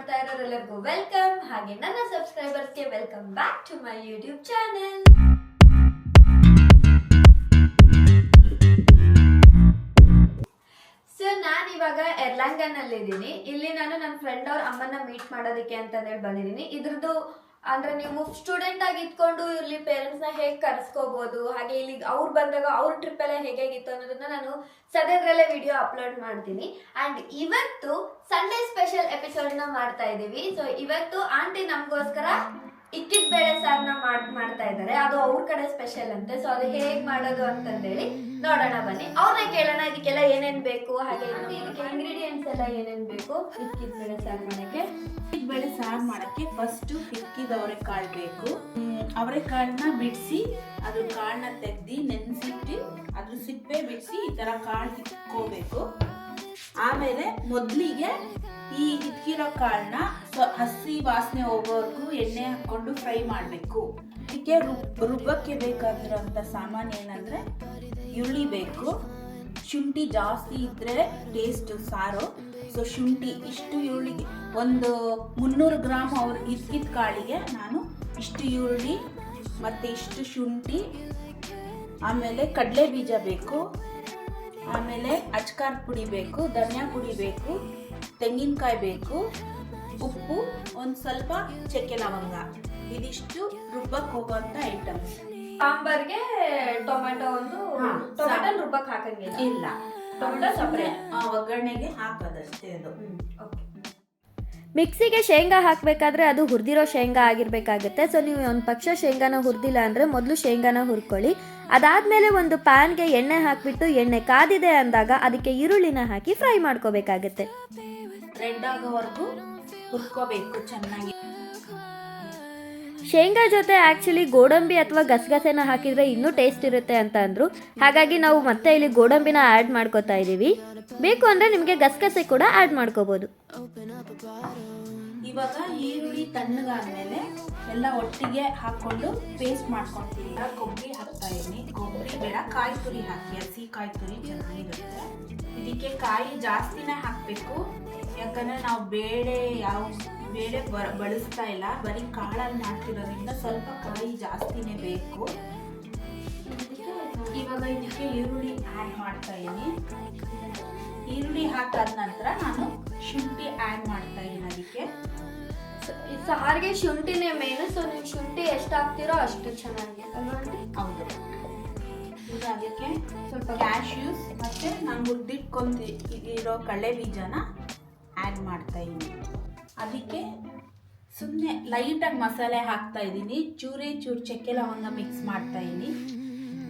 ನೋಡ್ತಾ ಇರೋರೆಲ್ಲರಿಗೂ ವೆಲ್ಕಮ್. ಹಾಗೆ ನನ್ನ ಸಬ್ಸ್ಕ್ರೈಬರ್ಸ್ಗೆ welcome back to my YouTube channel. So ನಾನು ಇವಾಗ ಎರ್ಲಾಂಗನಲ್ಲಿದ್ದೀನಿ. ಇಲ್ಲಿ ನಾನು ನನ್ನ ಫ್ರೆಂಡ್ ಅವ್ರ ಅಮ್ಮನ ಮೀಟ್ ಮಾಡೋದಕ್ಕೆ ಅಂತ ಹೇಳಿ ಬಂದಿದ್ದೀನಿ. ಇದ್ರದ್ದು ಅಂದ್ರೆ ನೀವು ಸ್ಟೂಡೆಂಟ್ ಆಗಿ ಇದ್ಕೊಂಡು ಇಲ್ಲಿ ಪೇರೆಂಟ್ಸ್ ನ ಹೇಗೆ ಕರ್ಸ್ಕೋಬಹುದು, ಹಾಗೆ ಇಲ್ಲಿ ಅವ್ರು ಬಂದಾಗ ಅವ್ರ ಟ್ರಿಪ್ ಎಲ್ಲ ಹೇಗಾಗಿತ್ತು ಅನ್ನೋದನ್ನ ನಾನು ಸದ್ಯದ್ರಲ್ಲೇ ವಿಡಿಯೋ ಅಪ್ಲೋಡ್ ಮಾಡ್ತೀನಿ. ಅಂಡ್ ಇವತ್ತು ಸಂಡೇ ಸ್ಪೆಷಲ್ ಎಪಿಸೋಡ್ ನ ಮಾಡ್ತಾ ಇದೀವಿ. ಸೊ ಇವತ್ತು ಆಂಟಿ ನಮಗೋಸ್ಕರ ಇಕ್ಕಿದ ಬೇಳೆ ಸಾರನ್ನ ಮಾಡ್ತಾ ಇದ್ದಾರೆ. ಅದು ಅವ್ರ ಕಡೆ ಸ್ಪೆಷಲ್ ಅಂತೆ. ಸೊ ಅದು ಹೇಗ್ ಮಾಡೋದು ಅಂತಂದೇಳಿ ನೋಡೋಣ ಬನ್ನಿ. ಅವ್ರನ್ನ ಕೇಳೋಣ ಇದಕ್ಕೆಲ್ಲ ಏನೇನ್ ಬೇಕು, ಹಾಗೆ ಇದಕ್ಕೆ ಇಂಗ್ರೀಡಿಯೆಂಟ್ಸ್ ಎಲ್ಲ ಏನೇನ್ ಬೇಕು ಇಕ್ಕಿದ ಬೇಳೆ ಸಾರು ಮಾಡಕ್ಕೆ. ಬೇಳೆ ಸಾರು ಮಾಡಕ್ಕೆ ಫಸ್ಟ್ ಹಿಕ್ಕಿದ ಅವರೆಕಾಳು ಬೇಕು. ಅವರೆಕಾಳನ್ನ ಬಿಡಿಸಿ ಅದ್ರ ಕಾಳನ್ನ ತೆಗ್ದು ನೆನೆಸಿಟ್ಟು ಅದ್ರ ಸಿಪ್ಪೆ ಬಿಡಿಸಿ ಈ ತರ ಕಾಳು ಹಿಕ್ಕೋಬೇಕು. ಆಮೇಲೆ ಮೊದಲಿಗೆ ಈ ಹಿಕ್ಕಿರೋ ಕಾಳನ್ನ ಹಸಿ ವಾಸನೆ ಹೋಗೋವರೆಗೂ ಎಣ್ಣೆ ಹಾಕೊಂಡು ಫ್ರೈ ಮಾಡಬೇಕು. ಇದಕ್ಕೆ ರುಬ್ಬಕ್ಕೆ ಬೇಕಾಗಿರೋಂಥ ಸಾಮಾನು ಏನಂದ್ರೆ ಈರುಳ್ಳಿ ಬೇಕು, ಶುಂಠಿ ಜಾಸ್ತಿ ಇದ್ರೆ ಟೇಸ್ಟ್ ಸಾರು. ಸೊ ಶುಂಠಿ ಇಷ್ಟು ಈರುಳ್ಳಿಗೆ ಒಂದು 300 ಗ್ರಾಮ್ ಅವ್ರು ಹಿಕ್ಕಿದ ಕಾಳಿಗೆ ನಾನು ಇಷ್ಟು ಈರುಳ್ಳಿ ಮತ್ತು ಇಷ್ಟು ಶುಂಠಿ, ಆಮೇಲೆ ಕಡಲೆ ಬೀಜ ಬೇಕು, ಆಮೇಲೆ ಅಚ್ಕಾರದ ಪುಡಿ ಬೇಕು, ಧನಿಯಾ ಪುಡಿ ಬೇಕು, ತೆಂಗಿನಕಾಯಿ ಬೇಕು, ಉಪ್ಪು, ಒಂದು ಸ್ವಲ್ಪ ಚಕ್ಕೆ ಲವಂಗ. ಇದಿಷ್ಟು ರುಬ್ಬಕ್ಕೆ ಹೋಗುವಂಥ ಐಟಮ್ಸ್. ಸಾಂಬಾರ್ಗೆ ಟೊಮೆಟೊ ಟೊಮೆಟೊ ರುಬ್ಬಕ್ಕೆ ಹಾಕಂಗಿಲ್ಲ, ಇಲ್ಲ ಟೊಮೆಟೊ ಸಪ್ರೇಟ್ ಒಗ್ಗರಣೆಗೆ ಹಾಕೋದಷ್ಟೇ. ಅದು ಮಿಕ್ಸಿಗೆ ಶೇಂಗಾ ಹಾಕಬೇಕಾದ್ರೆ ಅದು ಹುರಿದಿರೋ ಶೇಂಗಾ ಆಗಿರಬೇಕಾಗುತ್ತೆ. ಸೊ ನೀವು ಒಂದು ಪಕ್ಷ ಶೇಂಗಾನ ಹುರಿದಿಲ್ಲ ಅಂದರೆ ಮೊದಲು ಶೇಂಗಾನ ಹುರ್ಕೊಳ್ಳಿ. ಅದಾದಮೇಲೆ ಒಂದು ಪ್ಯಾನ್ಗೆ ಎಣ್ಣೆ ಹಾಕಿಬಿಟ್ಟು ಎಣ್ಣೆ ಕಾದಿದೆ ಅಂದಾಗ ಅದಕ್ಕೆ ಈರುಳ್ಳಿನ ಹಾಕಿ ಫ್ರೈ ಮಾಡ್ಕೋಬೇಕಾಗತ್ತೆ. ರೆಡ್ ಆಗೋವರೆಗೂ ಹುರ್ಕೋಬೇಕು ಚೆನ್ನಾಗಿ. ಶೇಂಗಾ ಜೊತೆ ಆ್ಯಕ್ಚುಲಿ ಗೋಡಂಬಿ ಅಥವಾ ಗಸಗಸೆನ ಹಾಕಿದರೆ ಇನ್ನೂ ಟೇಸ್ಟ್ ಇರುತ್ತೆ ಅಂತ ಅಂದರು. ಹಾಗಾಗಿ ನಾವು ಮತ್ತೆ ಇಲ್ಲಿ ಗೋಡಂಬಿನ ಆ್ಯಡ್ ಮಾಡ್ಕೋತಾ ಇದ್ದೀವಿ. ಬೇಕು ಅಂದರೆ ನಿಮಗೆ ಗಸಗಸೆ ಕೂಡ ಆ್ಯಡ್ ಮಾಡ್ಕೋಬೋದು. ಇವಾಗ ಈರುಳ್ಳಿ ತಣ್ಣಗಾದ್ಮೇಲೆ ಎಲ್ಲ ಒಟ್ಟಿಗೆ ಹಾಕ್ಕೊಂಡು ಪೇಸ್ಟ್ ಮಾಡ್ಕೊಳ್ತೀನಿ. ಕೊಬ್ಬರಿ ಹಾಕ್ತಾ ಇದ್ದೀನಿ. ಕೊಬ್ಬರಿ ಬೇಡ, ಕಾಯಿ ತುರಿ ಹಾಕಿ, ಹಸಿ ಕಾಯಿ ತುರಿ ಚೆನ್ನಾಗಿರುತ್ತೆ. ಇದಕ್ಕೆ ಕಾಯಿ ಜಾಸ್ತಿನೇ ಹಾಕಬೇಕು, ಯಾಕಂದರೆ ನಾವು ಬೇಳೆ ಬಳಸ್ತಾ ಇಲ್ಲ, ಬರೀ ಕಾಳಲ್ಲಿ ಮಾಡ್ತಿರೋದ್ರಿಂದ ಸ್ವಲ್ಪ ಕಾಯಿ ಜಾಸ್ತಿನೇ ಬೇಕು. ಇವಾಗ ಇದಕ್ಕೆ ಈರುಳ್ಳಿ ಆ್ಯಡ್ ಮಾಡ್ತಾ ಇದ್ದೀನಿ. ಈರುಳ್ಳಿ ಹಾಕಾದ ನಂತರ ನಾನು ಶುಂಠಿ ಆ್ಯಡ್ ಮಾಡ್ತಾ ಇದ್ದೀನಿ. ಅದಕ್ಕೆ ಸಾರಿಗೆ ಶುಂಠಿನೇ ಮೇನು. ಸೊ ನೀವು ಶುಂಠಿ ಎಷ್ಟು ಹಾಕ್ತಿರೋ ಅಷ್ಟು ಚೆನ್ನಾಗಿ ಅಲ್ವಾ? ಹೌದು. ಈಗ ಅದಕ್ಕೆ ಸ್ವಲ್ಪ ಕ್ಯಾಶ್ಯೂಸ್ ಮತ್ತು ನಾನು ಹುರಿದಿಟ್ಕೊಂಡಿರೋ ಕಡಲೆ ಬೀಜನ ಆ್ಯಡ್ ಮಾಡ್ತಾ ಇದ್ದೀನಿ. ಅದಕ್ಕೆ ಸುಮ್ಮನೆ ಲೈಟಾಗಿ ಮಸಾಲೆ ಹಾಕ್ತಾ ಇದ್ದೀನಿ. ಚೂರು ಚಕ್ಕೆ ಲವಂಗ ಮಿಕ್ಸ್ ಮಾಡ್ತಾ ಇದ್ದೀನಿ.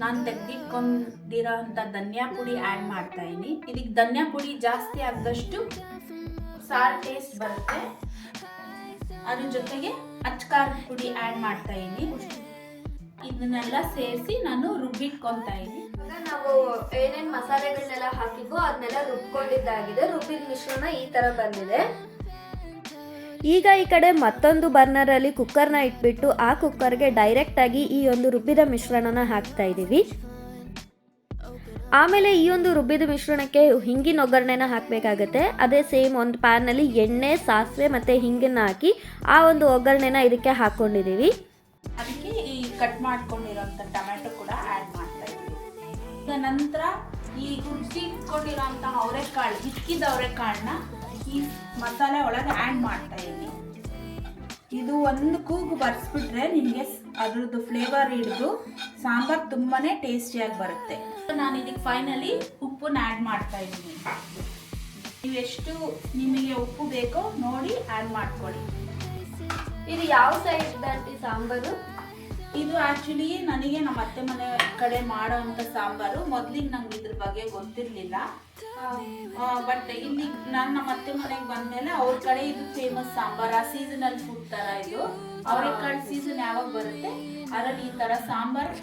ನಾನು ತೆಗೆದಿಟ್ಕೊಂಡಿರೋ ಅಂಥ ಧನಿಯಾ ಪುಡಿ ಆ್ಯಡ್ ಮಾಡ್ತಾ ಇದ್ದೀನಿ. ಇದಕ್ಕೆ ಧನಿಯಾ ಪುಡಿ ಜಾಸ್ತಿ ಆದಷ್ಟು ಸಾರು ಟೇಸ್ಟ್ ಬರುತ್ತೆ. ಅದ್ರ ಜೊತೆಗೆ ಅಚ್ಕಾರದ ಪುಡಿ ಆ್ಯಡ್ ಮಾಡ್ತಾ ಇದ್ದೀನಿ. ಇದನ್ನೆಲ್ಲ ಸೇರಿಸಿ ನಾನು ರುಬ್ಬಿಟ್ಕೊತಾ ಇದ್ದೀನಿ. ನಾವು ಏನೇನು ಮಸಾಲೆಗಳನ್ನೆಲ್ಲ ಹಾಕಿದ್ವೋ ಅದನ್ನೆಲ್ಲ ರುಬ್ಕೊಂಡಿದ್ದಾಗಿದೆ. ರುಬ್ಬಿದ ಮಿಶ್ರಣ ಈ ಥರ ಬಂದಿದೆ. ಈಗ ಈ ಕಡೆ ಮತ್ತೊಂದು ಬರ್ನರಲ್ಲಿ ಕುಕ್ಕರ್ನ ಇಟ್ಬಿಟ್ಟು ಆ ಕುಕ್ಕರ್ಗೆ ಡೈರೆಕ್ಟಾಗಿ ಈ ಒಂದು ರುಬ್ಬಿದ ಮಿಶ್ರಣನ ಹಾಕ್ತಾ ಇದ್ದೀವಿ. ಆಮೇಲೆ ಈ ಒಂದು ರುಬ್ಬಿದ ಮಿಶ್ರಣಕ್ಕೆ ಹಿಂಗಿನ ಒಗ್ಗರಣೆನ ಹಾಕಬೇಕಾಗತ್ತೆ. ಅದೇ ಸೇಮ್ ಒಂದು ಪ್ಯಾನ್ನಲ್ಲಿ ಎಣ್ಣೆ, ಸಾಸಿವೆ ಮತ್ತು ಹಿಂಗನ್ನ ಹಾಕಿ ಆ ಒಂದು ಒಗ್ಗರಣೆನ ಇದಕ್ಕೆ ಹಾಕ್ಕೊಂಡಿದ್ದೀವಿ. ಅದಕ್ಕೆ ಈ ಕಟ್ ಮಾಡ್ಕೊಂಡಿರೋಂಥ ಟೊಮೆಟೊ ಕೂಡ ಆ್ಯಡ್ ಮಾಡ್ತಾ ಇದ್ದೀವಿ. ಈಗ ನಂತರ ಈ ಹುರಿದಿಟ್ಕೊಂಡಿರೋಂಥ ಅವರೆಕಾಳು, ಹಿಕ್ಕಿದ ಅವರೆಕಾಳನ್ನ ಈ ಮಸಾಲೆ ಒಳಗೆ ಆ್ಯಡ್ ಮಾಡ್ತಾ ಇದ್ದೀನಿ. ಇದು ಒಂದು ಕೂಗು ಬರ್ಸ್ಬಿಟ್ರೆ ನಿಮಗೆ ಅದ್ರದ್ದು ಫ್ಲೇವರ್ ಹಿಡಿದು ಸಾಂಬಾರು ತುಂಬಾ ಟೇಸ್ಟಿಯಾಗಿ ಬರುತ್ತೆ. ನಾನು ಇದಕ್ಕೆ ಫೈನಲಿ ಉಪ್ಪನ್ನ ಆ್ಯಡ್ ಮಾಡ್ತಾ ಇದ್ದೀನಿ. ನೀವು ಎಷ್ಟು ನಿಮಗೆ ಉಪ್ಪು ಬೇಕೋ ನೋಡಿ ಆ್ಯಡ್ ಮಾಡ್ಕೊಳ್ಳಿ. ಇದು ಯಾವ ಸೈಡ್ ಆಂಟಿ ಸಾಂಬಾರು? ಇದು ಆ್ಯಕ್ಚುಲಿ ನನಗೆ ನಮ್ಮ ಅತ್ತೆ ಮನೆ ಕಡೆ ಮಾಡೋ ಅಂಥ ಸಾಂಬಾರು. ಮೊದಲಿಗೆ ನಂಗೆ ಇದ್ರ ಬಗ್ಗೆ ಗೊತ್ತಿರಲಿಲ್ಲ. ಬಟ್ ಇಲ್ಲಿ ನಾನು ನಮ್ಮ ಅತ್ತೆ ಮನೆಗೆ ಬಂದಮೇಲೆ ಅವ್ರ ಕಡೆ ಇದು ಫೇಮಸ್ ಸಾಂಬಾರು. ಸೀಸನಲ್ ಫುಡ್ ಥರ ಇದು. ಅವರೆಕಾಳು ಸೀಸನ್ ಯಾವಾಗ ಬರುತ್ತೆ ಅದರಲ್ಲಿ ಈ ಥರ ಸಾಂಬಾರು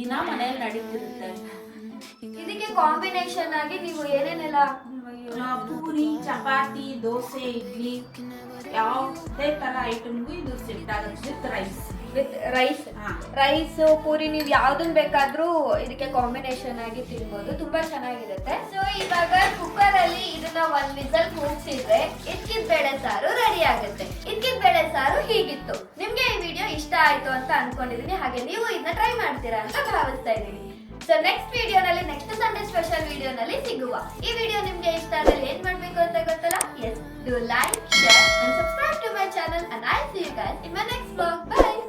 ದಿನ ಮನೆಯಲ್ಲಿ ನಡೀತಿರುತ್ತೆ. ಇದಕ್ಕೆ ಕಾಂಬಿನೇಷನ್ ಆಗಿ ನೀವು ಏನೇನೆಲ್ಲ ಪೂರಿ, ಚಪಾತಿ, ದೋಸೆ, ಇಡ್ಲಿ ಯಾವುದೇ ಥರ ಐಟಮ್ಗೂ ಇದು ಸೆಟ್ ಆಗುತ್ತೆ ವಿತ್ ರೈಸ್. With rice. ಹಾ. ರೈಸ್ ಪೂರಿ ನೀವು ಯಾವ್ದನ್ ಬೇಕಾದ್ರೂ ಇದಕ್ಕೆ ಕಾಂಬಿನೇಷನ್ ಆಗಿ ತಿನ್ಬೋದು, ತುಂಬಾ ಚೆನ್ನಾಗಿರುತ್ತೆ. ಸೊ ಇವಾಗ ಕುಕ್ಕರ್ ಅಲ್ಲಿ ಇದನ್ನ 1 ವಿಸಲ್ ಕೂಗ್ಸಿದ್ರೆ ಇದ್ಕಿದ್ ಬೇಳೆ ಸಾರು ರೆಡಿ ಆಗುತ್ತೆ. ಇದ್ಕಿದ್ ಬೇಳೆ ಸಾರು ಹೀಗಿತ್ತು. ನಿಮ್ಗೆ ಈ ವಿಡಿಯೋ ಇಷ್ಟ ಆಯ್ತು ಅಂತ ಅನ್ಕೊಂಡಿದೀನಿ, ಹಾಗೆ ನೀವು ಇದನ್ನ ಟ್ರೈ ಮಾಡ್ತೀರಾ ಅಂತ ಭಾವಿಸ್ತಾ ಇದ್ದೀನಿ. ಸೊ ನೆಕ್ಸ್ಟ್ ವಿಡಿಯೋನಲ್ಲಿ, ನೆಕ್ಸ್ಟ್ ಸಂಡೇ ಸ್ಪೆಷಲ್ ವಿಡಿಯೋನಲ್ಲಿ ಸಿಗುವ. ಈ ವಿಡಿಯೋ ನಿಮ್ಗೆ ಇಷ್ಟ ಆದ್ರೆ ಏನ್ ಮಾಡ್ಬೇಕು ಅಂತ ಗೊತ್ತಲ್ಲ? Yes, do like, share and subscribe to my channel and I'll see you guys in my next vlog. Bye.